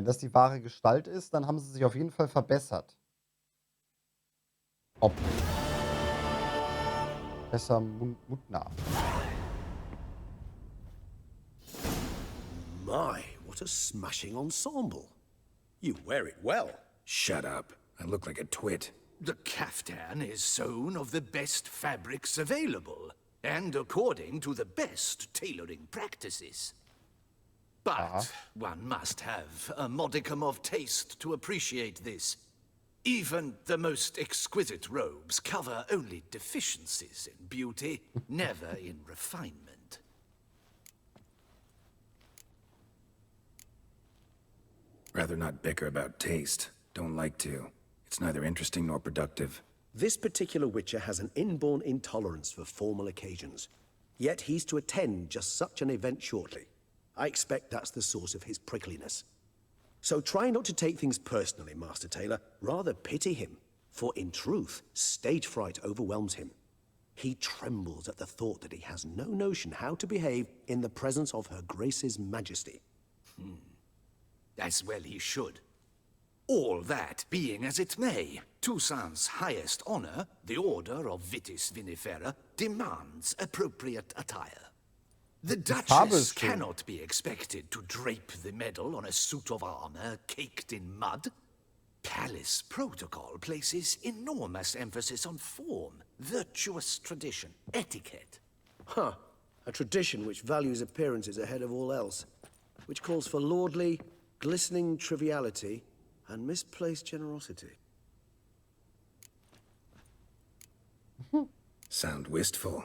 das die wahre Gestalt ist, dann haben sie sich auf jeden Fall verbessert. Ob. Besser Mutna. My, what a smashing ensemble. You wear it well. Shut up. I look like a twit. The kaftan is sewn of the best fabrics available, and according to the best tailoring practices. But one must have a modicum of taste to appreciate this. Even the most exquisite robes cover only deficiencies in beauty, never in refinement. Rather not bicker about taste. Don't like to. It's neither interesting nor productive. This particular witcher has an inborn intolerance for formal occasions. Yet he's to attend just such an event shortly. I expect that's the source of his prickliness. So try not to take things personally, Master Tailor. Rather pity him. For in truth, stage fright overwhelms him. He trembles at the thought that he has no notion how to behave in the presence of Her Grace's Majesty. As well he should. All that being as it may, Toussaint's highest honor, the Order of Vitis Vinifera, demands appropriate attire. The Duchess cannot be expected to drape the medal on a suit of armor caked in mud. Palace protocol places enormous emphasis on form, virtuous tradition, etiquette. Huh. A tradition which values appearances ahead of all else. Which calls for lordly, glistening triviality and misplaced generosity. Sound wistful.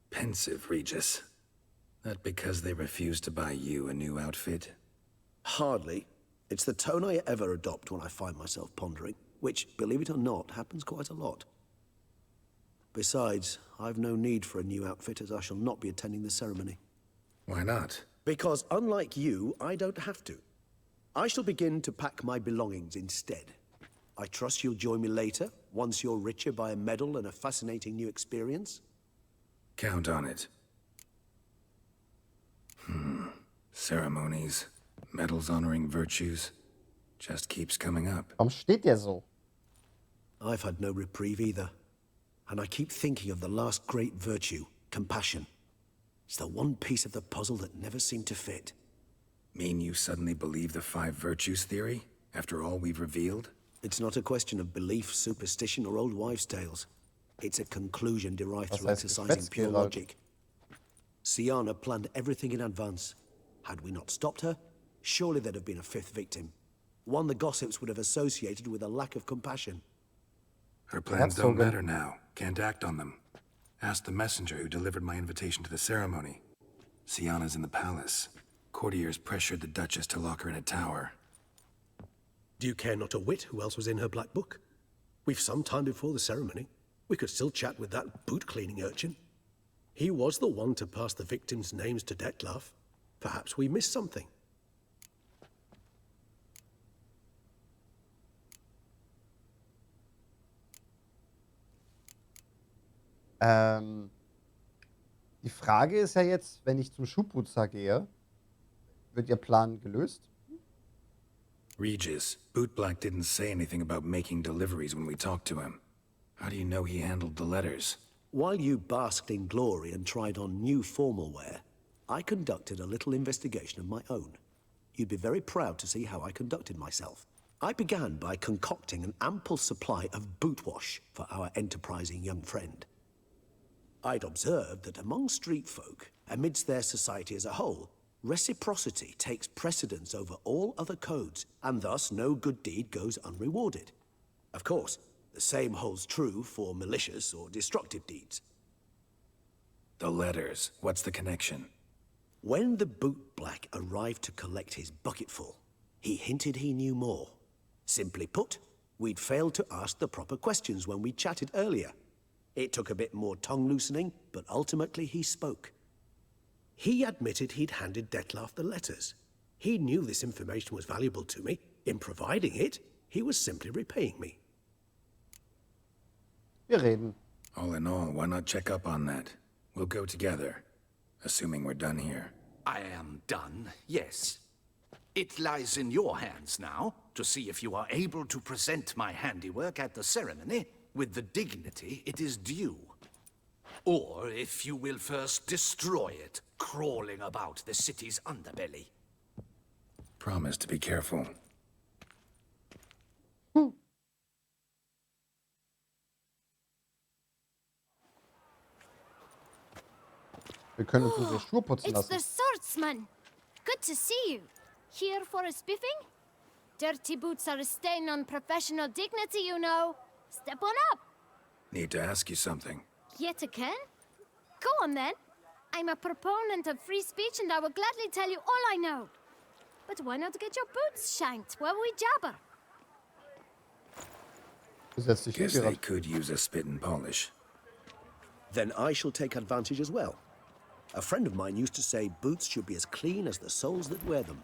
Pensive, Regis. That because they refuse to buy you a new outfit? Hardly. It's the tone I ever adopt when I find myself pondering, which, believe it or not, happens quite a lot. Besides, I've no need for a new outfit as I shall not be attending the ceremony. Why not? Because unlike you, I don't have to. I shall begin to pack my belongings instead. I trust you'll join me later, once you're richer by a medal and a fascinating new experience? Count on it. Ceremonies, medals honoring virtues, just keeps coming up. Warum steht der so? I've had no reprieve either. And I keep thinking of the last great virtue, compassion. It's the one piece of the puzzle that never seemed to fit. Mean you suddenly believe the 5 virtues theory, after all we've revealed? It's not a question of belief, superstition, or old wives' tales. It's a conclusion derived through exercising pure logic. Siana planned everything in advance. Had we not stopped her, surely there'd have been a 5th victim. One the gossips would have associated with a lack of compassion. Her plans don't matter now. Can't act on them. Ask the messenger who delivered my invitation to the ceremony. Siana's in the palace. Courtiers pressured the Duchess to lock her in a tower. Do you care not a whit who else was in her black book? We've some time before the ceremony. We could still chat with that boot-cleaning urchin. He was the one to pass the victims' names to Detlef. Perhaps we missed something. Die Frage ist ja jetzt, wenn ich zum Schuhputzer gehe, wird Ihr Plan gelöst? Regis, Bootblack didn't say anything about making deliveries when we talked to him. How do you know he handled the letters? While you basked in glory and tried on new formal wear, I conducted a little investigation of my own. You'd be very proud to see how I conducted myself. I began by concocting an ample supply of boot wash for our enterprising young friend. I'd observed that among street folk, amidst their society as a whole, reciprocity takes precedence over all other codes, and thus no good deed goes unrewarded. Of course, the same holds true for malicious or destructive deeds. The letters, what's the connection? When the bootblack arrived to collect his bucketful, he hinted he knew more. Simply put, we'd failed to ask the proper questions when we chatted earlier. It took a bit more tongue-loosening, but ultimately he spoke. He admitted he'd handed Detlef the letters. He knew this information was valuable to me. In providing it, he was simply repaying me. Wir reden. All in all, why not check up on that? We'll go together, assuming we're done here. I am done, yes. It lies in your hands now to see if you are able to present my handiwork at the ceremony with the dignity it is due. Or if you will first destroy it, crawling about the city's underbelly. Promise to be careful. Wir können uns unsere Schuhe putzen It's lassen. the swordsman. Good to see you. Here for a spiffing? Dirty boots are a stain on professional dignity, you know. Step on up. Need to ask you something. Yet again? Go on then. I'm a proponent of free speech and I will gladly tell you all I know. But why not get your boots shanked while we jabber? Setz dich hin, Guess they Geralt. could use a spit and polish. Then I shall take advantage as well. A friend of mine used to say boots should be as clean as the soles that wear them.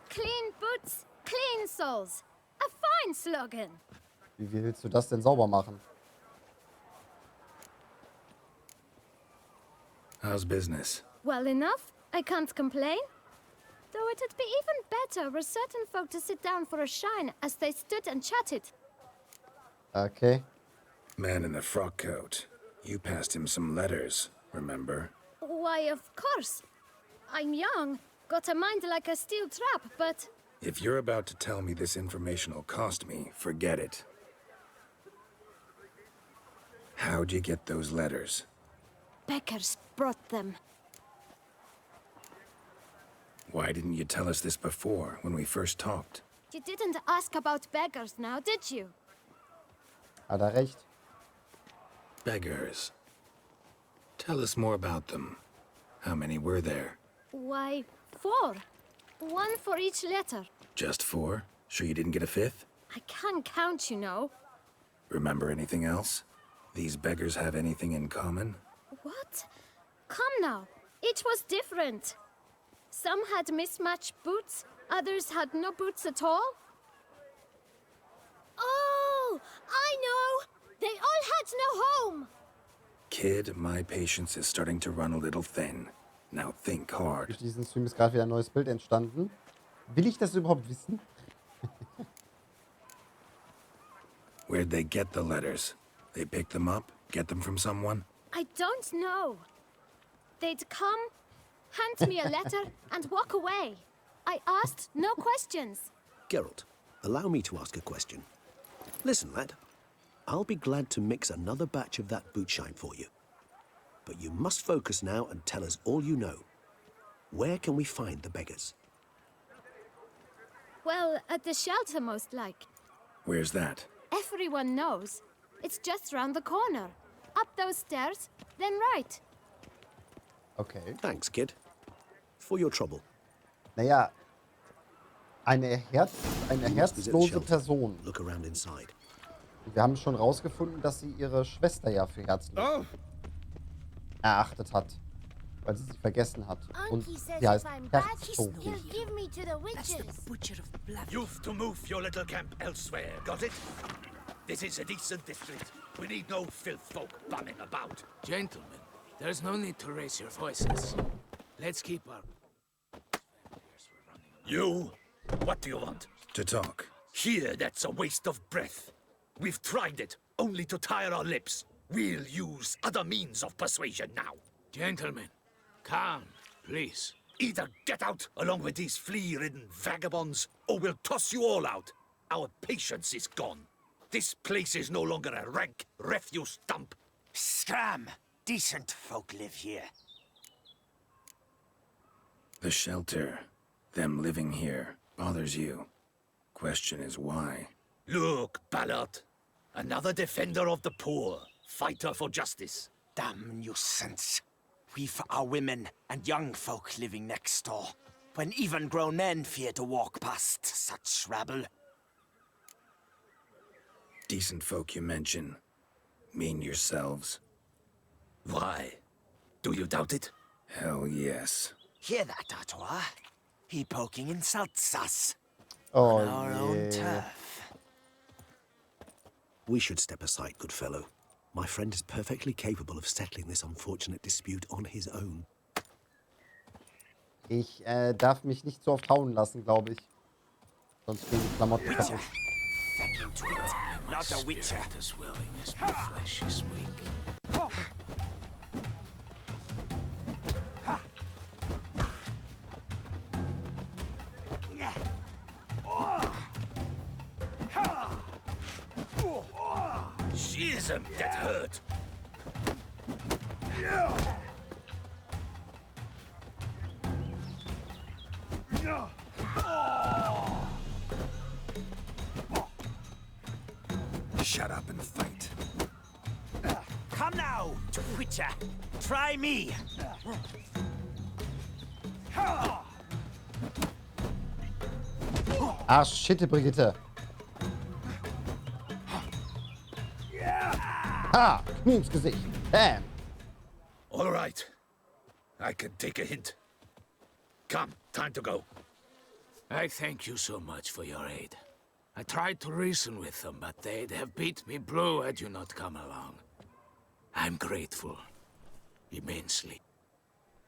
Clean boots, clean souls. A fine slogan. Wie willst du das denn sauber machen? How's business? Well enough. I can't complain. Though it'd be even better were certain folk to sit down for a shine as they stood and chatted. Okay. Man in the frock coat. You passed him some letters, remember? Why, of course. I'm young, got a mind like a steel trap, but... If you're about to tell me this information will cost me, forget it. How'd you get those letters? Beggars brought them. Why didn't you tell us this before, when we first talked? You didn't ask about beggars now, did you? Hat er recht. Beggars. Tell us more about them. How many were there? Why, 4. 1 for each letter. Just 4? Sure you didn't get a 5th? I can't count, you know. Remember anything else? These beggars have anything in common? What? Come now. Each was different. Some had mismatched boots, others had no boots at all. Oh, I know! They all had no home! Kid, my patience is starting to run a little thin. Now think hard. Durch diesen Stream ist gerade wieder ein neues Bild entstanden. Will ich das überhaupt wissen? Where'd they get the letters? They pick them up? Get them from someone? I don't know. They'd come, hand me a letter, and walk away. I asked no questions. Geralt, allow me to ask a question. Listen, lad. I'll be glad to mix another batch of that boot shine for you. But you must focus now and tell us all you know. Where can we find the beggars? Well, at the shelter, most like. Where's that? Everyone knows. It's just round the corner. Up those stairs, then right. Okay. Thanks, kid. For your trouble. Naja, eine You must visit the herzlose shelter. Person. Look around inside. Wir haben schon rausgefunden, dass sie ihre Schwester ja für herzlos erachtet hat. Weil sie sie vergessen hat. Und Unky says sie heißt if I'm bad, Herzog. he'll give me to the witches. Butcher of blood. You've to move your little camp elsewhere, got it? This is a decent district. We need no filth folk bumming about. Gentlemen, there's no need to raise your voices. Let's keep our... You? What do you want? To talk. Here, that's a waste of breath. We've tried it, only to tire our lips. We'll use other means of persuasion now. Gentlemen, calm, please. Either get out along with these flea-ridden vagabonds, or we'll toss you all out. Our patience is gone. This place is no longer a rank refuse dump. Scram! Decent folk live here. The shelter, them living here, bothers you. Question is why? Look, Ballard. Another defender of the poor, fighter for justice. Damn nuisance. We've our women and young folk living next door, when even grown men fear to walk past such rabble. Decent folk you mention. Mean yourselves. Why? Do you doubt it? Hell yes. Hear that, Artois? He poking insults us. Oh On our own je. turf. We should step aside, good fellow. My friend is perfectly capable of settling this unfortunate dispute on his own. Ich darf mich nicht so oft hauen lassen, glaube ich. Sonst gehen die Klamotten kaputt. Fucking twit. Not a witcher. As willing as my flesh is weak. Schism, that hurt. Shut up and fight. Come now, twitcher. Try me. Arsch, Schitte, Brigitte. Ha! Knie ins Gesicht. Bam! All right. I can take a hint. Come, time to go. I thank you so much for your aid. I tried to reason with them, but they'd have beat me blue had you not come along. I'm grateful. Immensely.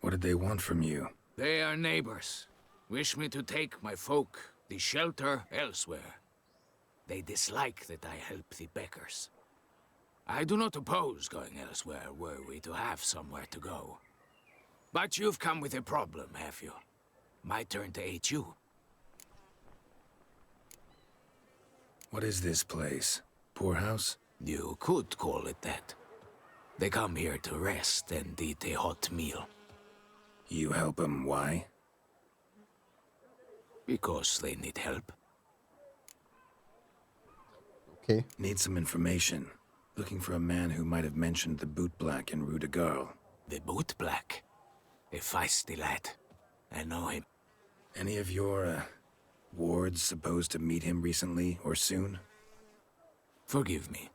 What did they want from you? They are neighbors. Wish me to take my folk, the shelter, elsewhere. They dislike that I help the beggars. I do not oppose going elsewhere, were we to have somewhere to go. But you've come with a problem, have you? My turn to aid you. What is this place? Poorhouse? You could call it that. They come here to rest and eat a hot meal. You help them, why? Because they need help. Okay. Need some information. Looking for a man who might have mentioned the boot black in Rue de Garl. The boot black. A feisty lad. I know him. Any of your, wards supposed to meet him recently or soon? Forgive me.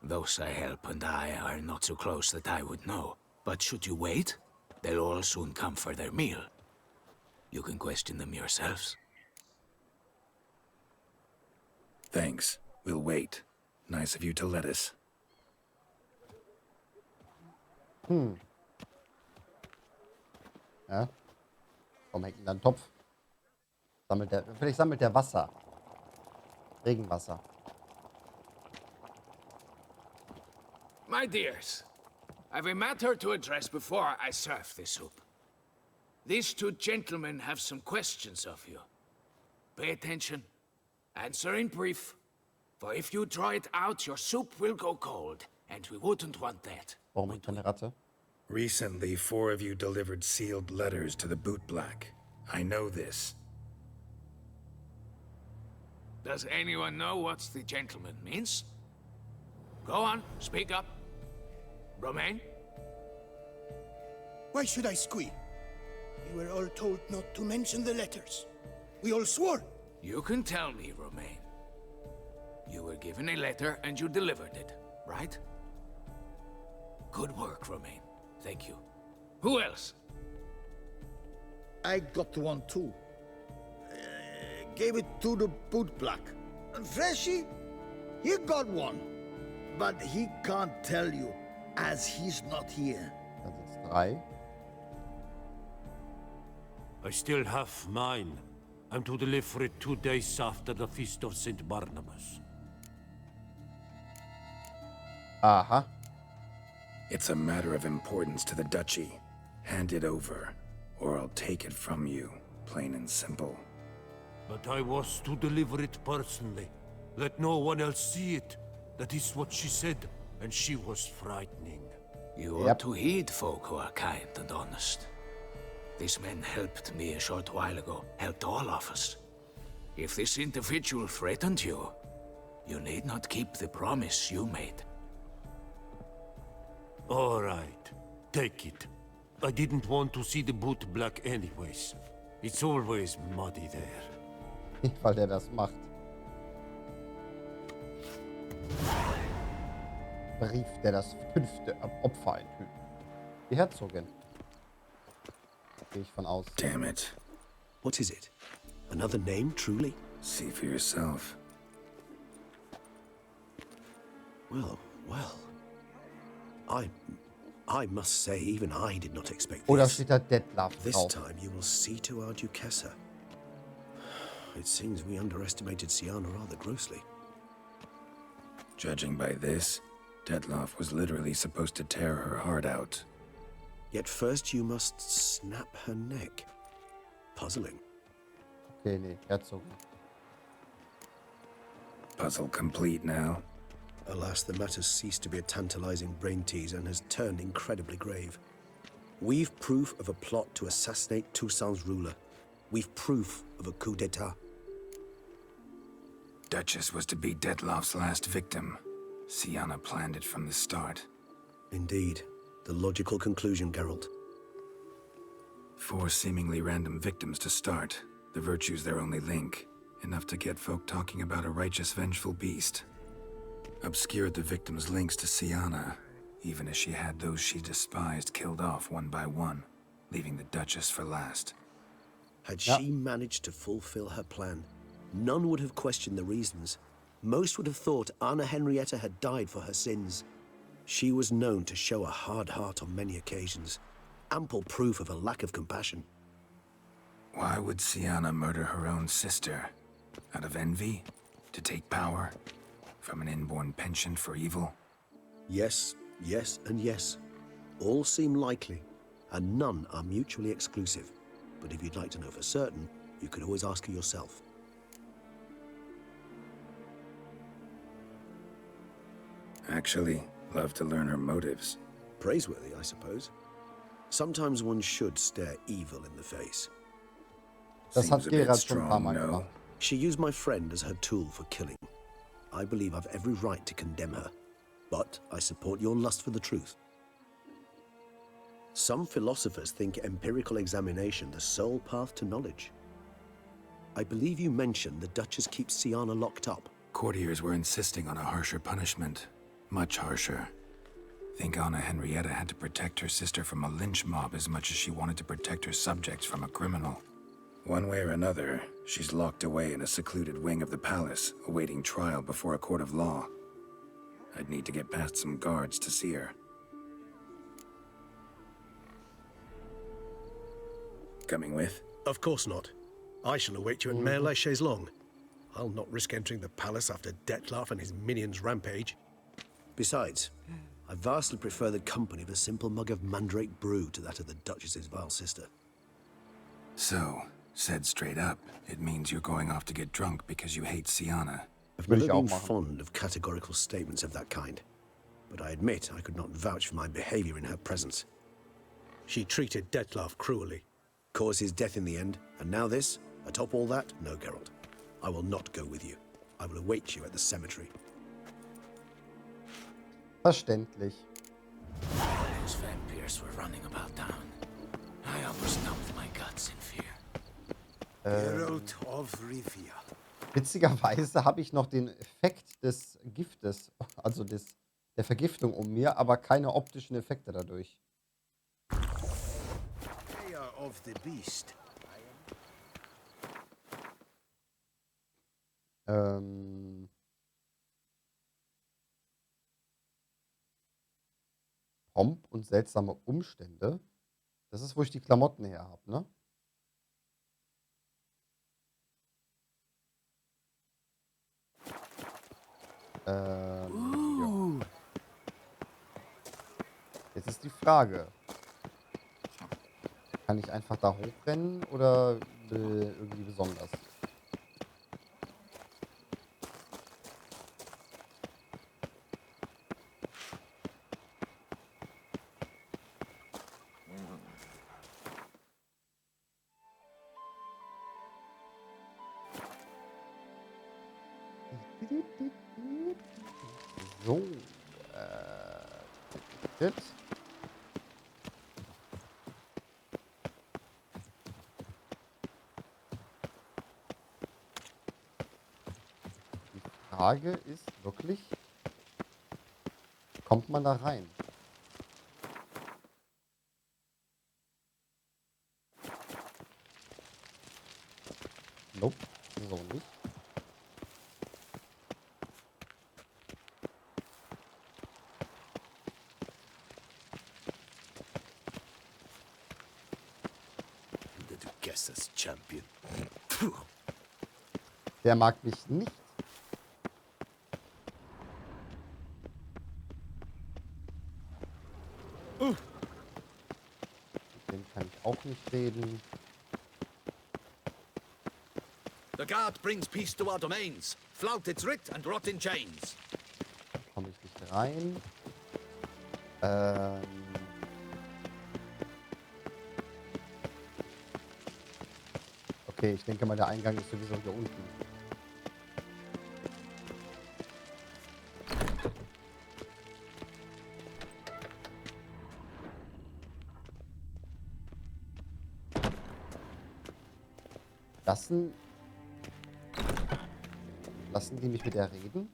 Those I help and I are not so close that I would know. But should you wait, they'll all soon come for their meal. You can question them yourselves. Thanks. We'll wait. Nice of you to let us. Ja. Warum hängt denn da ein Topf? Vielleicht sammelt der Wasser. Regenwasser. My dears, I've a matter to address before I serve the soup. These two gentlemen have some questions of you. Pay attention. Answer in brief. For if you draw it out, your soup will go cold, and we wouldn't want that. Warum hängt da eine Ratte? Recently, 4 of you delivered sealed letters to the boot black. I know this. Does anyone know what the gentleman means? Go on, speak up. Romain? Why should I squeal? We were all told not to mention the letters. We all swore. You can tell me, Romain. You were given a letter and you delivered it, right? Good work, Romain. Thank you. Who else? I got one too. Gave it to the boot black. And Freshy, he got one. But he can't tell you, as he's not here. Dann sind es 3. I still have mine. I'm to deliver it 2 days after the Feast of St. Barnabas. Aha. It's a matter of importance to the Duchy. Hand it over, or I'll take it from you, plain and simple. But I was to deliver it personally. Let no one else see it. That is what she said, and she was frightening. You ought to heed folk who are kind and honest. These men helped me a short while ago, helped all of us. If this individual threatened you, you need not keep the promise you made. All right, take it. I didn't want to see the boot black anyways. It's always muddy there. Nicht, weil der das macht. Brief, der das 5. Opfer enthüllt. Die Herzogin. Gehe ich von aus. Damn it. What is it? Another name, truly? See for yourself. Well, well. I I must say, even I did not expect Oder this. steht da Detlef This drauf? time you will see to our Duchessa. It seems we underestimated Siana rather grossly. Judging by this, Detlef was literally supposed to tear her heart out. Yet first you must snap her neck. Puzzling. Okay, nee, Herzog. Puzzle complete now. Alas, the matter ceased to be a tantalizing brain tease and has turned incredibly grave. We've proof of a plot to assassinate Toussaint's ruler. We've proof of a coup d'etat. Duchess was to be Detlef's last victim. Siana planned it from the start. Indeed. The logical conclusion, Geralt. 4 seemingly random victims to start. The virtue's their only link. Enough to get folk talking about a righteous, vengeful beast. Obscured the victims' links to Siana, even as she had those she despised killed off one by one, leaving the Duchess for last. Had she managed to fulfill her plan, none would have questioned the reasons. Most would have thought Anna Henrietta had died for her sins. She was known to show a hard heart on many occasions, ample proof of a lack of compassion. Why would Siana murder her own sister? Out of envy? To take power? From an inborn penchant for evil? Yes, yes, and yes. All seem likely, and none are mutually exclusive. But if you'd like to know for certain, you could always ask her yourself. Actually, love to learn her motives. Praiseworthy, I suppose. Sometimes one should stare evil in the face. Das hat Seems a bit Gerald schon ein paar strong, Mal no? gemacht. She used my friend as her tool for killing. I believe I've every right to condemn her, but I support your lust for the truth. Some philosophers think empirical examination the sole path to knowledge. I believe you mentioned the Duchess keeps Siana locked up. Courtiers were insisting on a harsher punishment. Much harsher. Think Anna Henrietta had to protect her sister from a lynch mob as much as she wanted to protect her subjects from a criminal. One way or another, she's locked away in a secluded wing of the palace, awaiting trial before a court of law. I'd need to get past some guards to see her. Coming with? Of course not. I shall await you at Mare la Chaise-Longue. I'll not risk entering the palace after Detlef and his minions rampage. Besides, I vastly prefer the company of a simple mug of mandrake brew to that of the Duchess's vile sister. So, said straight up, it means you're going off to get drunk because you hate Siana. I've Würde never ich auch been machen. fond of categorical statements of that kind, but I admit I could not vouch for my behavior in her presence. She treated Detlef cruelly, caused his death in the end, and now this? Atop all that? No, Geralt. I will not go with you. I will await you at the cemetery. Verständlich. Those vampires were running about town. I almost numbed my guts in fear. Geralt of Riva. Witzigerweise habe ich noch den Effekt des Giftes, also der Vergiftung um mir, aber keine optischen Effekte dadurch. Slayer of the Beast. Pomp und seltsame Umstände. Das ist, wo ich die Klamotten her habe, ne? Ja. Jetzt ist die Frage. Kann ich einfach da hochrennen oder irgendwie besonders? So. Jetzt. Die Frage ist wirklich, kommt man da rein? Nope, so nicht. Nemesis champion. Der mag mich nicht. Mit dem kann ich auch nicht reden. The guard brings peace to our domains. Flout its writ and rot in chains. Da komme ich nicht rein. Okay, ich denke mal, der Eingang ist sowieso hier unten. Lassen die mich mit der reden?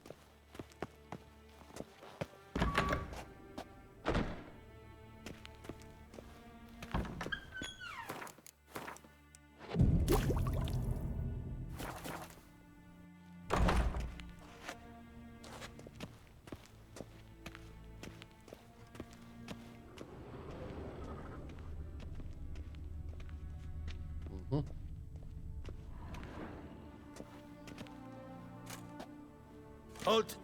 Halt!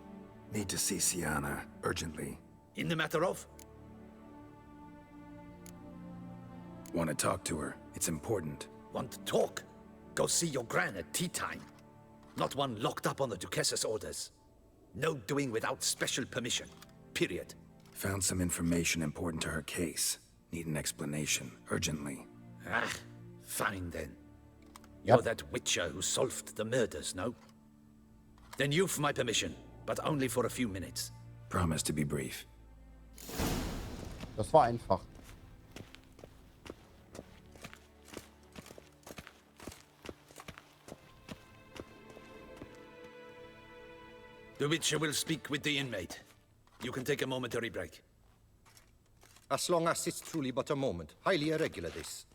Need to see Siana, urgently. In the matter of? Want to talk to her. It's important. Want to talk? Go see your gran at tea time. Not one locked up on the Duchess's orders. No doing without special permission. Period. Found some information important to her case. Need an explanation, urgently. Ah, fine then. Yep. You're that witcher who solved the murders, no? Then you've my permission, but only for a few minutes. Promise to be brief. Das war einfach. The witcher will speak with the inmate. You can take a momentary break. As long as it's truly but a moment. Highly irregular, this.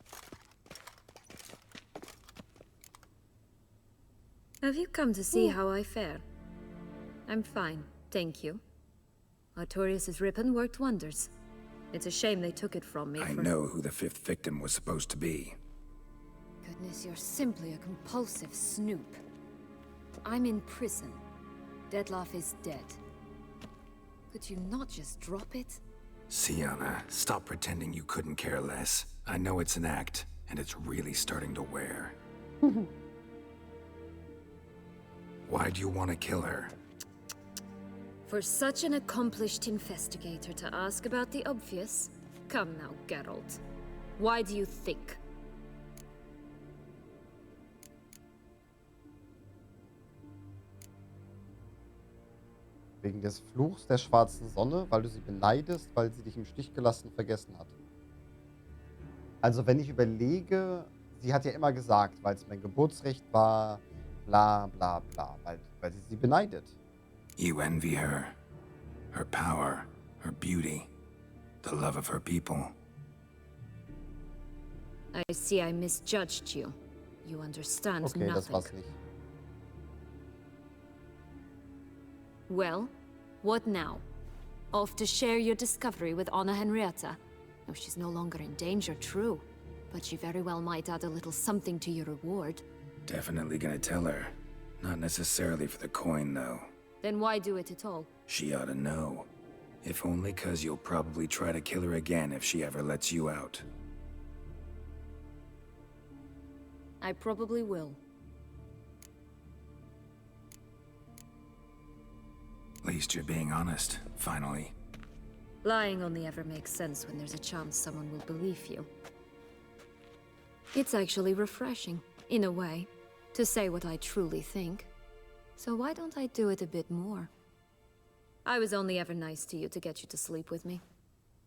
Have you come to see how I fare? I'm fine, thank you. Artorius' ribbon worked wonders. It's a shame they took it from me. I know who the fifth victim was supposed to be. Goodness, you're simply a compulsive snoop. I'm in prison. Detlef is dead. Could you not just drop it? Siana, stop pretending you couldn't care less. I know it's an act, and it's really starting to wear. Why do you want to kill her? For such an accomplished investigator to ask about the obvious? Come now, Geralt. Why do you think? Wegen des Fluchs der schwarzen Sonne, weil du sie beneidest, weil sie dich im Stich gelassen und vergessen hat. Also wenn ich überlege, sie hat ja immer gesagt, weil es mein Geburtsrecht war, bla bla bla, weil sie beneidet. You envy her. Her power, her beauty, the love of her people. I see I misjudged you. You understand Okay, nothing. das war's nicht. Well, what now? Off to share your discovery with Anna Henrietta? No, she's no longer in danger, true. But she very well might add a little something to your reward. Definitely gonna tell her. Not necessarily for the coin, though. Then why do it at all? She ought to know. If only 'cause you'll probably try to kill her again if she ever lets you out. I probably will. At least you're being honest, finally. Lying only ever makes sense when there's a chance someone will believe you. It's actually refreshing, in a way, to say what I truly think. So why don't I do it a bit more? I was only ever nice to you to get you to sleep with me.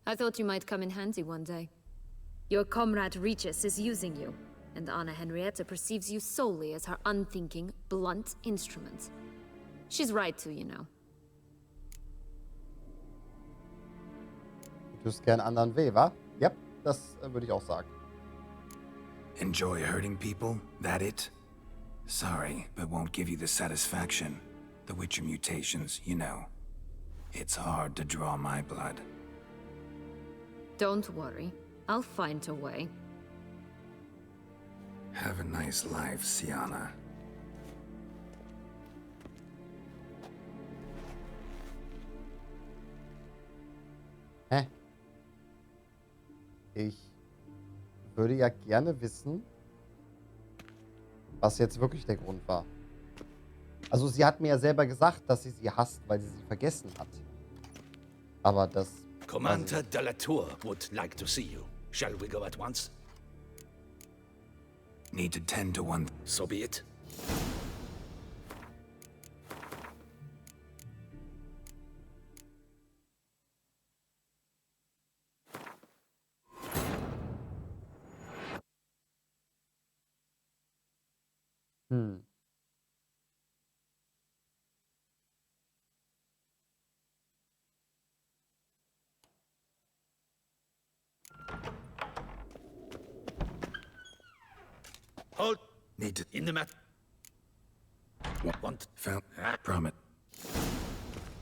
I thought you might come in handy one day. Your comrade Regis is using you, and Anna Henrietta perceives you solely as her unthinking, blunt instrument. She's right to, you know. Du tust gern anderen weh, wa? Yep, das würde ich auch sagen. Enjoy hurting people? That it? Sorry, but won't give you the satisfaction. The Witcher mutations, you know. It's hard to draw my blood. Don't worry. I'll find a way. Have a nice life, Siana. Hä? Ich würde ja gerne wissen, was jetzt wirklich der Grund war. Also sie hat mir ja selber gesagt, dass sie hasst, weil sie vergessen hat. Aber das... Commander de la Tour would like to see you. Shall we go at once? Need to tend to one... So be it. Hold. Need to... In the mat. Want. Found... Promise.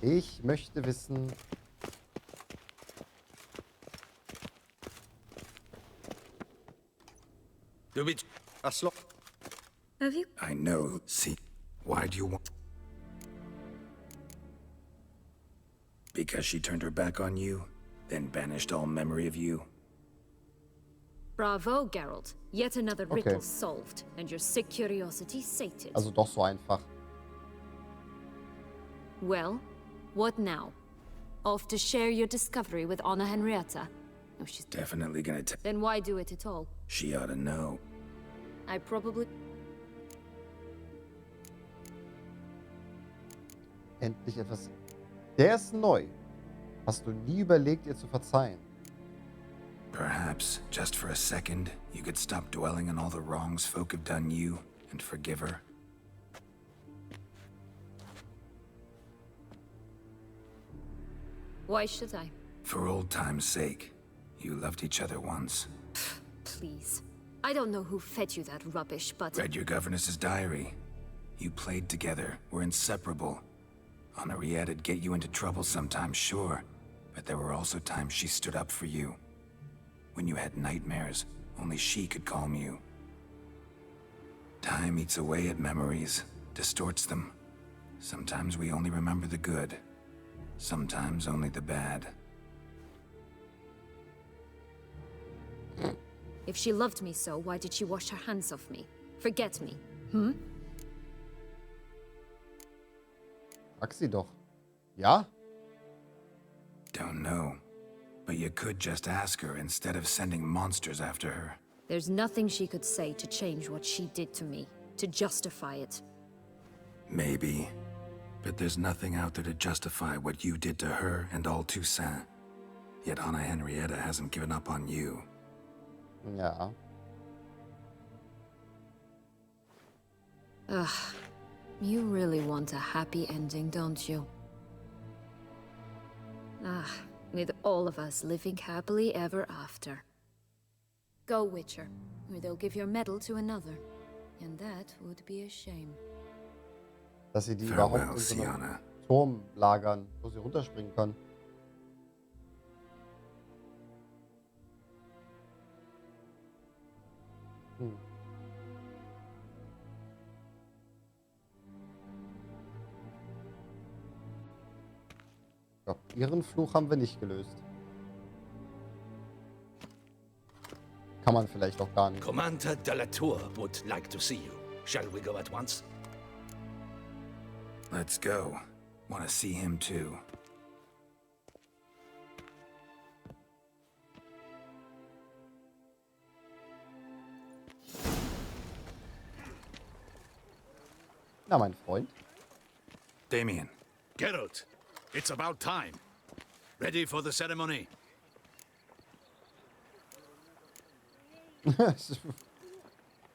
Ich möchte wissen... Do it. As long... Have you? I know. See, why do you want... Because she turned her back on you, then banished all memory of you? Bravo, Geralt. Yet another riddle solved, and your sick curiosity sated. Also doch so einfach. Well, what now? Off to share your discovery with Anna Henrietta? Oh, she's definitely gonna Then why do it at all? She ought to know. I probably... Endlich etwas... Der ist neu. Hast du nie überlegt, ihr zu verzeihen? Perhaps, just for a second, you could stop dwelling on all the wrongs folk have done you and forgive her. Why should I? For old time's sake. You loved each other once. Please. I don't know who fed you that rubbish, but... Read your governess's diary. You played together, were inseparable. Henriette'd get you into trouble sometimes, sure. But there were also times she stood up for you. When you had nightmares, only she could calm you. Time eats away at memories, distorts them. Sometimes we only remember the good. Sometimes only the bad. If she loved me so, why did she wash her hands off me? Forget me, Frag sie doch. Ja? Don't know. But you could just ask her instead of sending monsters after her. There's nothing she could say to change what she did to me, to justify it. Maybe. But there's nothing out there to justify what you did to her and all Toussaint. Yet Anna Henrietta hasn't given up on you. Ja. Ugh. You really want a happy ending, don't you? With all of us living happily ever after. Go, Witcher, or they'll give your medal to another. And that would be a shame. Dass sie die Farewell, überhaupt in so einem Siana. Turm lagern, wo sie runterspringen können. Ich glaube, ihren Fluch haben wir nicht gelöst. Kann man vielleicht auch gar nicht. Commander de la Tour would like to see you. Shall we go at once? Let's go. Want to see him too. Na, mein Freund. Damien. Geralt, it's about time. Ready for the ceremony?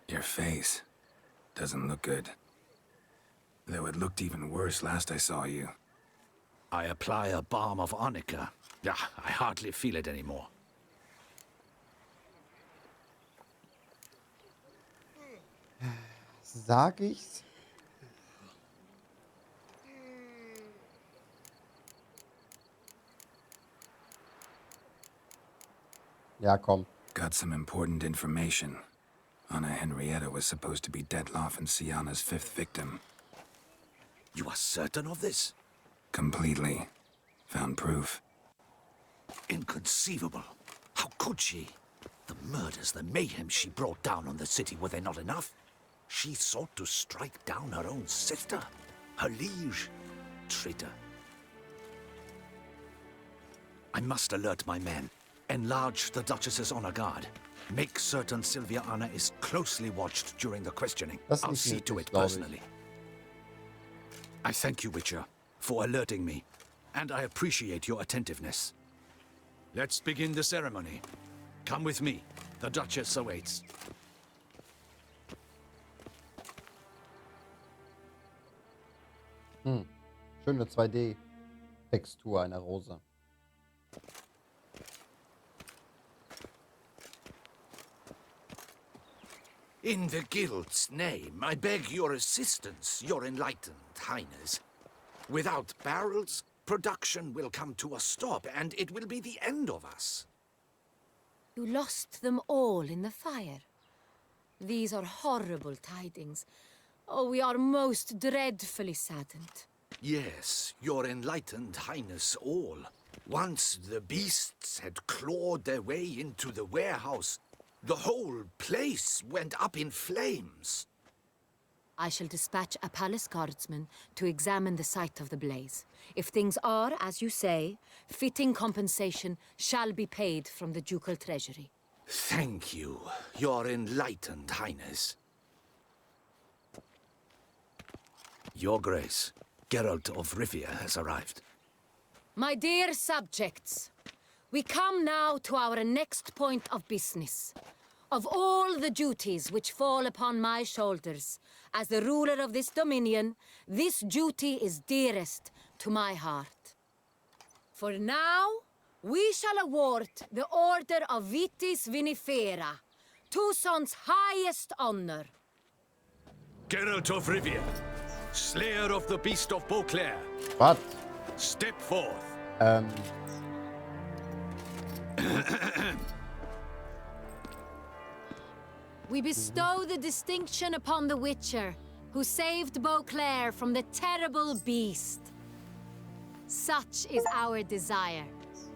Your face doesn't look good. Though it looked even worse last I saw you. I apply a balm of arnica. Yeah, I hardly feel it anymore. Sag ich's? Ja, komm. Got some important information. Anna Henrietta was supposed to be Detloff and Sienna's 5th victim. You are certain of this? Completely. Found proof. Inconceivable. How could she? The murders, the mayhem she brought down on the city, were they not enough? She sought to strike down her own sister, her liege. Traitor. I must alert my men. Enlarge the Duchess's honor guard. Make certain Sylvia Anna is closely watched during the questioning. I'll see to it personally. I thank you, Witcher, for alerting me, and I appreciate your attentiveness. Let's begin the ceremony. Come with me. The Duchess awaits. Schöne 2D-Textur einer Rose. In the Guild's name, I beg your assistance, your enlightened highness. Without barrels, production will come to a stop, and it will be the end of us. You lost them all in the fire. These are horrible tidings. Oh, we are most dreadfully saddened. Yes, your enlightened highness all. Once the beasts had clawed their way into the warehouse, the whole place went up in flames. I shall dispatch a palace guardsman to examine the site of the blaze. If things are, as you say, fitting compensation shall be paid from the ducal treasury. Thank you, your enlightened highness. Your Grace, Geralt of Riva has arrived. My dear subjects, we come now to our next point of business. Of all the duties which fall upon my shoulders, as the ruler of this dominion, this duty is dearest to my heart. For now, we shall award the Order of Vitis Vinifera, Tucson's highest honor. Geralt of Riva, slayer of the beast of Beauclair. What? Step forth. We bestow the distinction upon the Witcher, who saved Beauclair from the terrible beast. Such is our desire.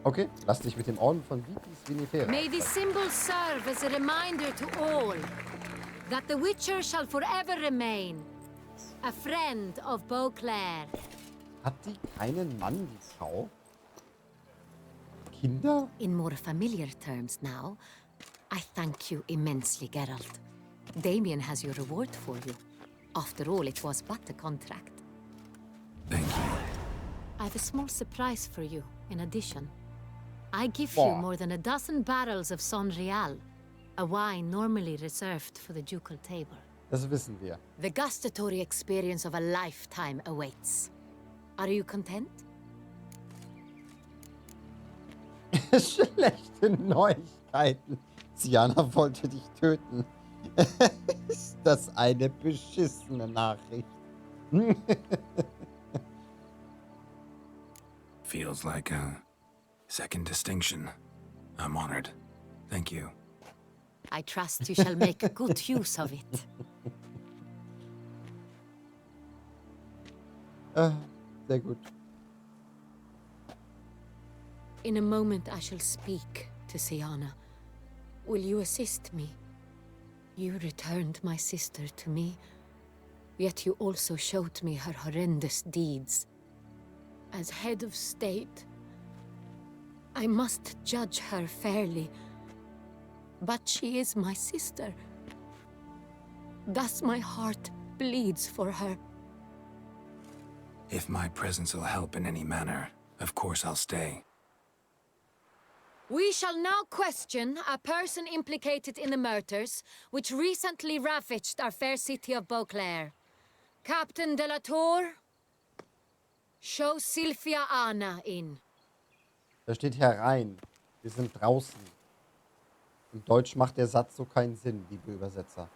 Okay, lass dich mit dem Orden von Vitis Vinifera. May this symbol serve as a reminder to all that the Witcher shall forever remain a friend of Beauclair. Hat die keinen Mann, die Frau? Kinder? In more familiar terms now, I thank you immensely, Geralt. Damien has your reward for you. After all, it was but a contract. Thank you. I have a small surprise for you, in addition. I give you more than a dozen barrels of Son Real, a wine normally reserved for the ducal table. Das wissen wir. The gustatory experience of a lifetime awaits. Are you content? Schlechte Neuigkeiten. Sienna wollte dich töten. Ist das eine beschissene Nachricht? Feels like a second distinction. I'm honored. Thank you. I trust you shall make good use of it. Sehr gut. In a moment I shall speak to Sienna. Will you assist me? You returned my sister to me, yet you also showed me her horrendous deeds. As head of state, I must judge her fairly, but she is my sister. Thus my heart bleeds for her. If my presence will help in any manner, of course I'll stay. We shall now question a person implicated in the murders which recently ravaged our fair city of Beauclair. Captain de la Tour, show Sylvia Anna in. Da steht herein. Wir sind draußen. Im Deutsch macht der Satz so keinen Sinn, liebe Übersetzer.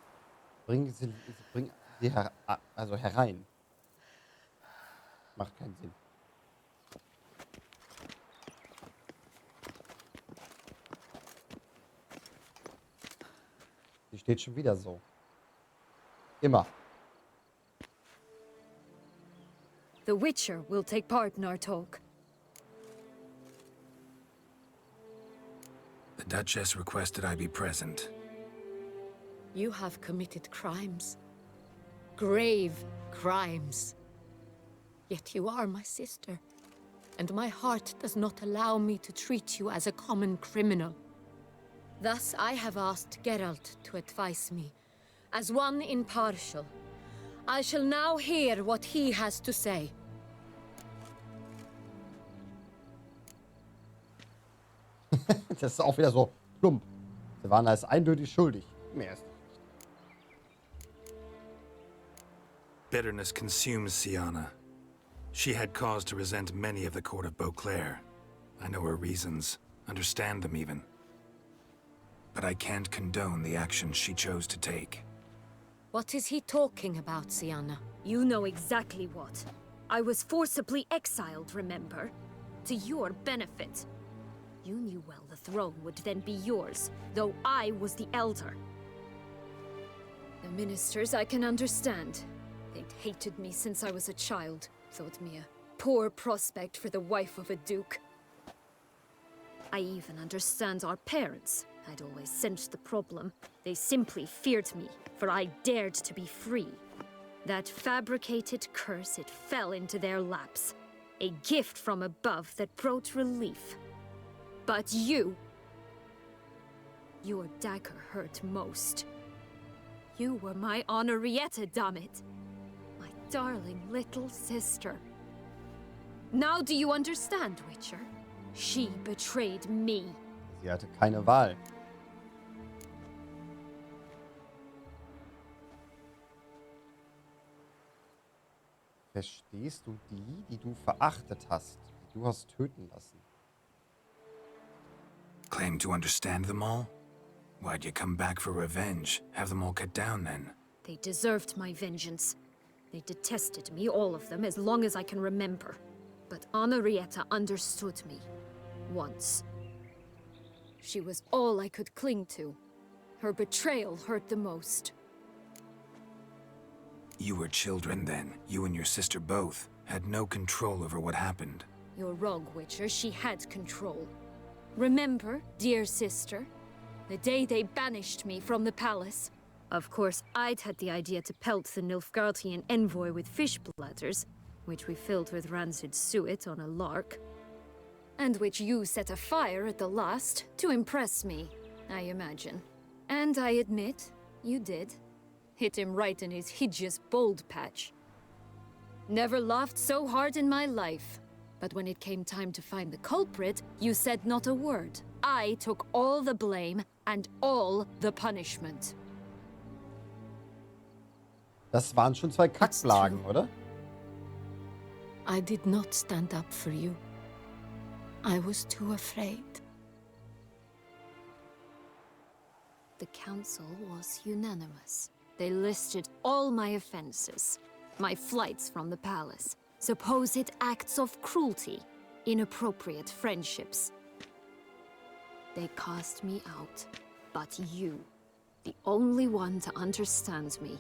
Bring sie herein. Macht keinen Sinn. steht schon wieder so. Immer. The Witcher will take part in our talk. The Duchess requested I be present. You have committed crimes. Grave crimes. Yet you are my sister, and my heart does not allow me to treat you as a common criminal. Thus, I have asked Geralt to advise me, as one impartial. I shall now hear what he has to say. Das ist auch wieder so plump. Silvana ist eindeutig schuldig. Mehr ist nicht. Bitterness consumes Siana. She had cause to resent many of the court of Beauclair. I know her reasons, understand them even. But I can't condone the actions she chose to take. What is he talking about, Siana? You know exactly what. I was forcibly exiled, remember? To your benefit. You knew well the throne would then be yours, though I was the elder. The ministers I can understand. They'd hated me since I was a child, thought me a poor prospect for the wife of a duke. I even understand our parents. I'd always sensed the problem. They simply feared me, for I dared to be free. That fabricated curse, it fell into their laps. A gift from above that brought relief. But you... Your dagger hurt most. You were my Henrietta, dammit. My darling little sister. Now do you understand, Witcher? She betrayed me. Sie hatte keine Wahl. Verstehst du die du verachtet hast, die du hast töten lassen? Claim to understand them all? Why'd you come back for revenge? Have them all cut down then? They deserved my vengeance. They detested me, all of them, as long as I can remember. But Henrietta understood me. Once. She was all I could cling to. Her betrayal hurt the most. You were children then. You and your sister both had no control over what happened. You're wrong, Witcher. She had control. Remember, dear sister, the day they banished me from the palace? Of course, I'd had the idea to pelt the Nilfgaardian envoy with fish bladders, which we filled with rancid suet on a lark. And which you set afire at the last, to impress me, I imagine. And I admit, you did. Hit him right in his hideous bald patch. Never laughed so hard in my life. But when it came time to find the culprit, you said not a word. I took all the blame and all the punishment. Das waren schon zwei Kackblagen, oder? I did not stand up for you. I was too afraid. The council was unanimous. They listed all my offenses. My flights from the palace. Supposed acts of cruelty. Inappropriate friendships. They cast me out. But you, the only one to understand me,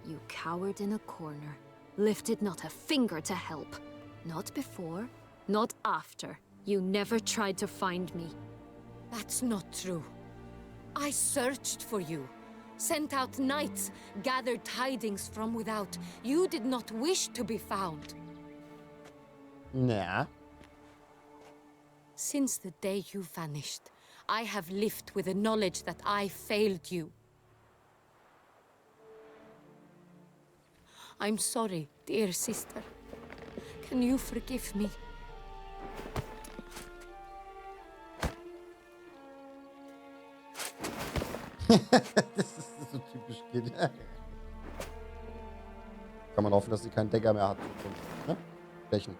you cowered in a corner. Lifted not a finger to help. Not before, not after. You never tried to find me. That's not true. I searched for you. Sent out knights, gathered tidings from without. You did not wish to be found. Nah. Since the day you vanished, I have lived with the knowledge that I failed you. I'm sorry, dear sister. Can you forgive me? Das ist so typisch Kind. Kann man hoffen, dass sie keinen Decker mehr hat. Ne? Flächen.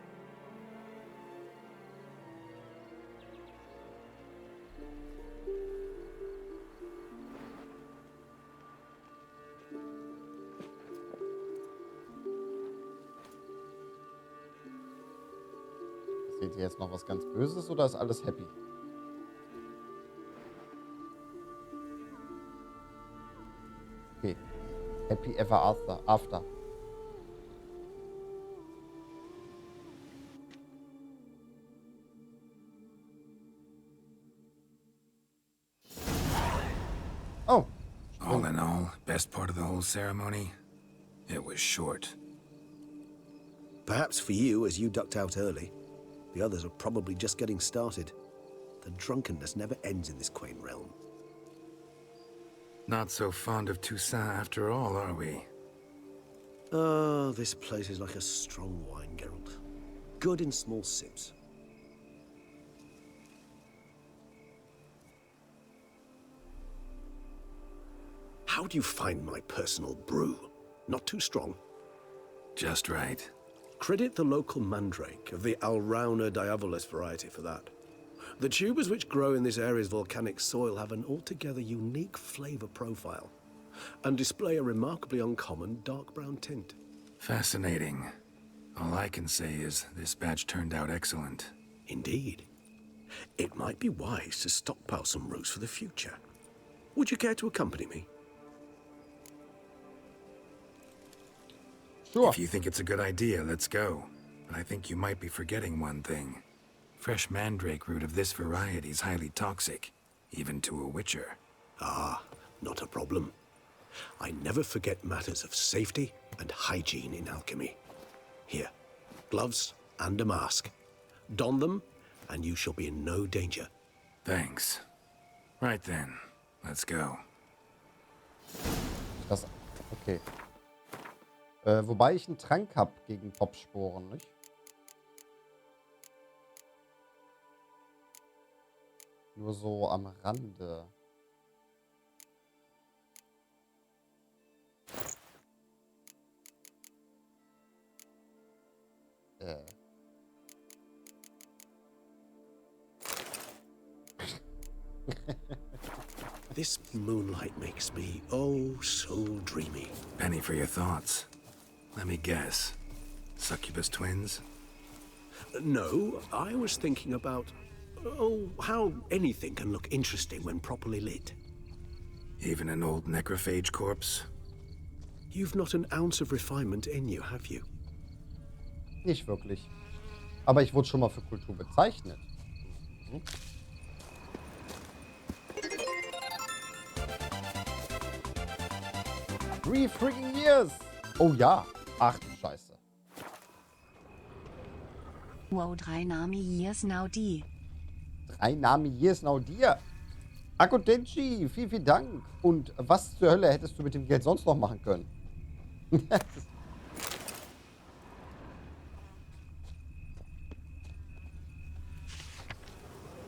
Seht ihr jetzt noch was ganz Böses oder ist alles happy? Happy ever after. Oh. All in all, best part of the whole ceremony, it was short. Perhaps for you, as you ducked out early. The others are probably just getting started. The drunkenness never ends in this quaint realm. Not so fond of Toussaint after all, are we? Oh, this place is like a strong wine, Geralt. Good in small sips. How do you find my personal brew? Not too strong? Just right. Credit the local mandrake of the Alrauna diavolis variety for that. The tubers which grow in this area's volcanic soil have an altogether unique flavor profile and display a remarkably uncommon dark brown tint. Fascinating. All I can say is this batch turned out excellent. Indeed. It might be wise to stockpile some roots for the future. Would you care to accompany me? Sure. If you think it's a good idea, let's go. But I think you might be forgetting one thing. Fresh mandrake root of this variety is highly toxic, even to a witcher. Ah, not a problem. I never forget matters of safety and hygiene in alchemy. Here, gloves and a mask. Don them, and you shall be in no danger. Thanks. Right then, let's go. Das, okay. Wobei ich einen Trank habe gegen Popsporen, nicht? Nur so am Rande. This moonlight makes me oh so dreamy. Penny for your thoughts. Let me guess. Succubus twins? No, I was thinking about, how anything can look interesting when properly lit. Even an old necrophage corpse? You've not an ounce of refinement in you, have you? Nicht wirklich. Aber ich wurde schon mal für Kultur bezeichnet. Mhm. 3 freaking years! Oh ja. Ach du Scheiße. Wow, 3 Nami years now die. 3 Nami years now dir. Akotenchi, vielen Dank. Und was zur Hölle hättest du mit dem Geld sonst noch machen können?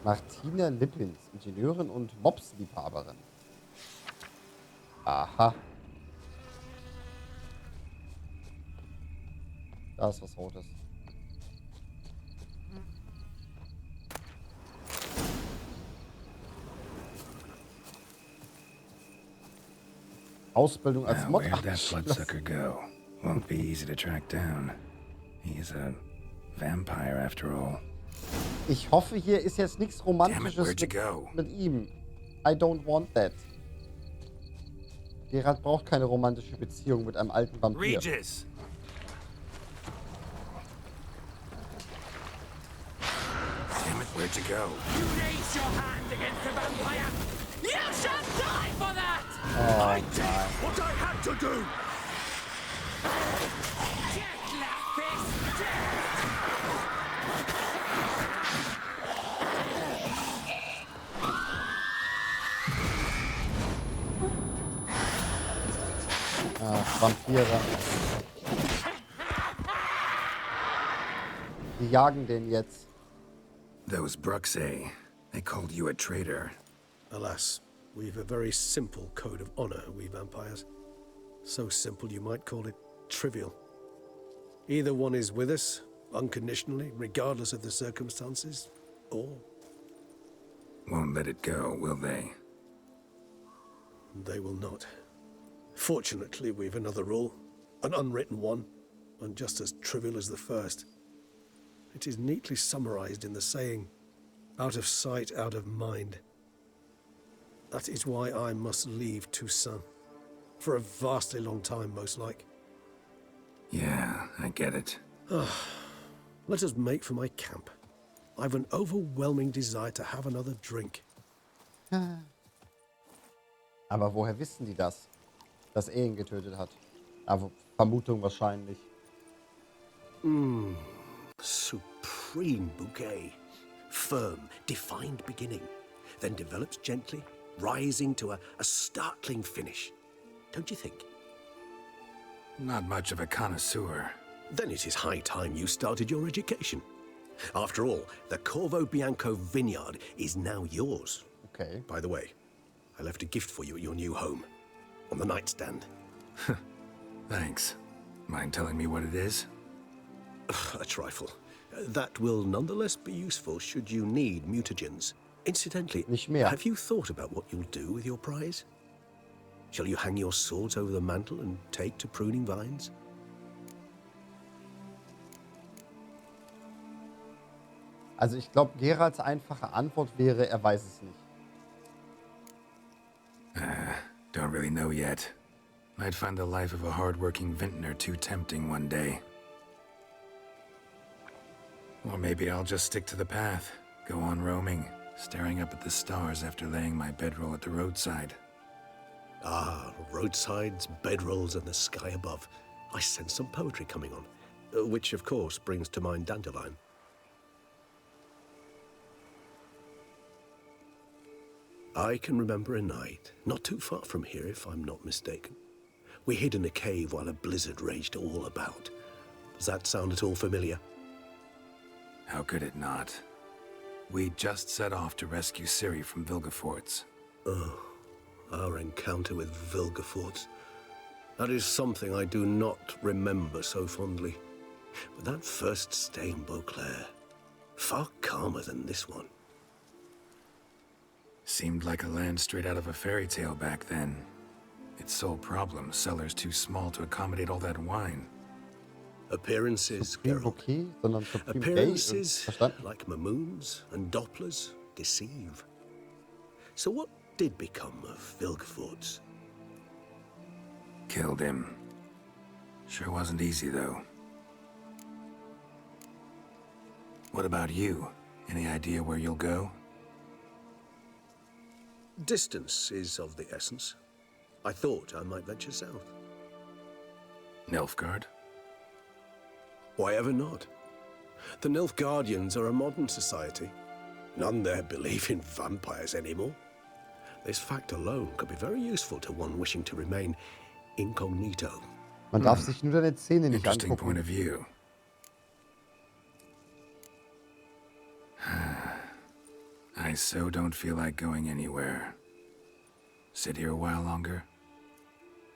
Martina Lippins, Ingenieurin und Mopsliebhaberin. Aha. Da ist was Rotes. Ausbildung als Mod. Where'd that bloodsucker go? Won't be easy to track down. He's a vampire after all. Ich hoffe, hier ist jetzt nichts Romantisches mit ihm. I don't want that. Geralt braucht keine romantische Beziehung mit einem alten Vampir. Regis! Damn it, where'd you go? You raise your hand against the vampire! You shall die for that! Oh, I did what I had to do! Vampire. Die jagen den jetzt. Those Bruxay, they called you a traitor. Alas, we've a very simple code of honor, we vampires. So simple you might call it trivial. Either one is with us, unconditionally, regardless of the circumstances, or... Won't let it go, will they? They will not. Fortunately, we've another rule, an unwritten one, and just as trivial as the first. It is neatly summarized in the saying, out of sight, out of mind. That is why I must leave Toussaint. For a vastly long time, most like. Yeah, I get it. Let us make for my camp. I've an overwhelming desire to have another drink. Aber woher wissen die das? Dass er ihn getötet hat? Aber Vermutung wahrscheinlich. Supreme bouquet. Firm, defined beginning. Then develops gently, rising to a startling finish. Don't you think? Not much of a connoisseur. Then it is high time you started your education. After all, the Corvo Bianco vineyard is now yours. Okay. By the way, I left a gift for you at your new home. On the nightstand. Thanks. Mind telling me what it is? A trifle. That will nonetheless be useful should you need mutagens. Incidentally, Nicht mehr. have you thought about what you'll do with your prize? Shall you hang your swords over the mantle and take to pruning vines? Also ich glaube, Geralds einfache Antwort wäre, er weiß es nicht. Don't really know yet. Might find the life of a hard-working vintner too tempting one day. Or maybe I'll just stick to the path, go on roaming, staring up at the stars after laying my bedroll at the roadside. Ah, roadsides, bedrolls, and the sky above. I sense some poetry coming on, which of course brings to mind Dandelion. I can remember a night, not too far from here if I'm not mistaken. We hid in a cave while a blizzard raged all about. Does that sound at all familiar? How could it not? We just set off to rescue Ciri from Vilgefortz. Oh, our encounter with Vilgefortz. That is something I do not remember so fondly. But that first stay in Beauclair, far calmer than this one. Seemed like a land straight out of a fairy tale back then. Its sole problem, cellars too small to accommodate all that wine. Appearances, Geralt. Okay, sondern Supreme Appearances, Verstanden? like Mamoons and Dopplers, deceive. So what did become of Vilgefortz? Killed him. Sure wasn't easy, though. What about you? Any idea where you'll go? Distance is of the essence. I thought I might venture south. Nilfgaard? Why ever not? The Nilfgaardians are a modern society. None there believe in vampires anymore. This fact alone could be very useful to one wishing to remain incognito. Man darf sich nur deine Zähne nicht Interesting angucken. point of view. I so don't feel like going anywhere. Sit here a while longer?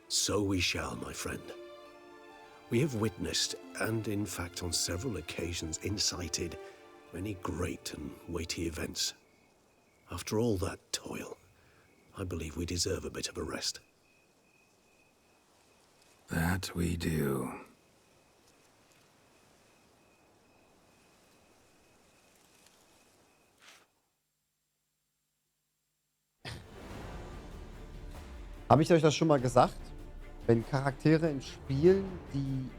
So we shall, my friend. We have witnessed, and in fact on several occasions incited, many great and weighty events. After all that toil, I believe we deserve a bit of a rest. That we do. Habe ich euch das schon mal gesagt? Wenn Charaktere in Spielen die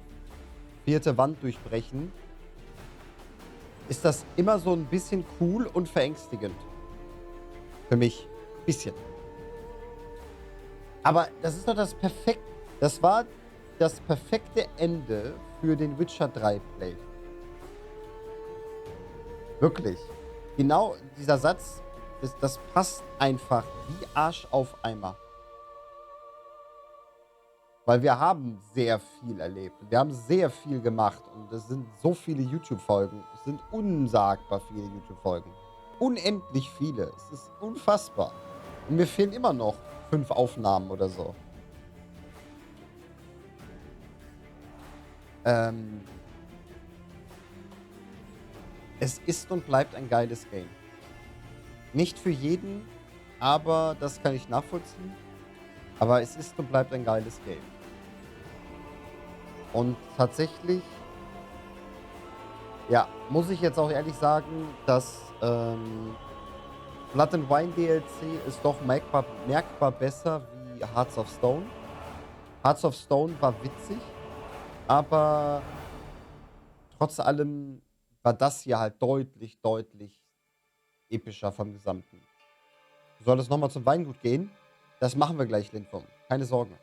vierte Wand durchbrechen, ist das immer so ein bisschen cool und verängstigend. Für mich. Bisschen. Aber das ist doch das war das perfekte Ende für den Witcher 3 Play. Wirklich. Genau dieser Satz, das passt einfach wie Arsch auf Eimer. Weil wir haben sehr viel erlebt. Wir haben sehr viel gemacht. Und es sind so viele YouTube-Folgen. Es sind unsagbar viele YouTube-Folgen. Unendlich viele. Es ist unfassbar. Und mir fehlen immer noch 5 Aufnahmen oder so. Es ist und bleibt ein geiles Game. Nicht für jeden, aber das kann ich nachvollziehen. Aber es ist und bleibt ein geiles Game. Und tatsächlich, ja, muss ich jetzt auch ehrlich sagen, dass Blood and Wine DLC ist doch merkbar besser wie Hearts of Stone. Hearts of Stone war witzig, aber trotz allem war das hier halt deutlich, deutlich epischer vom Gesamten. Soll es nochmal zum Weingut gehen? Das machen wir gleich, Lindwurm. Keine Sorge.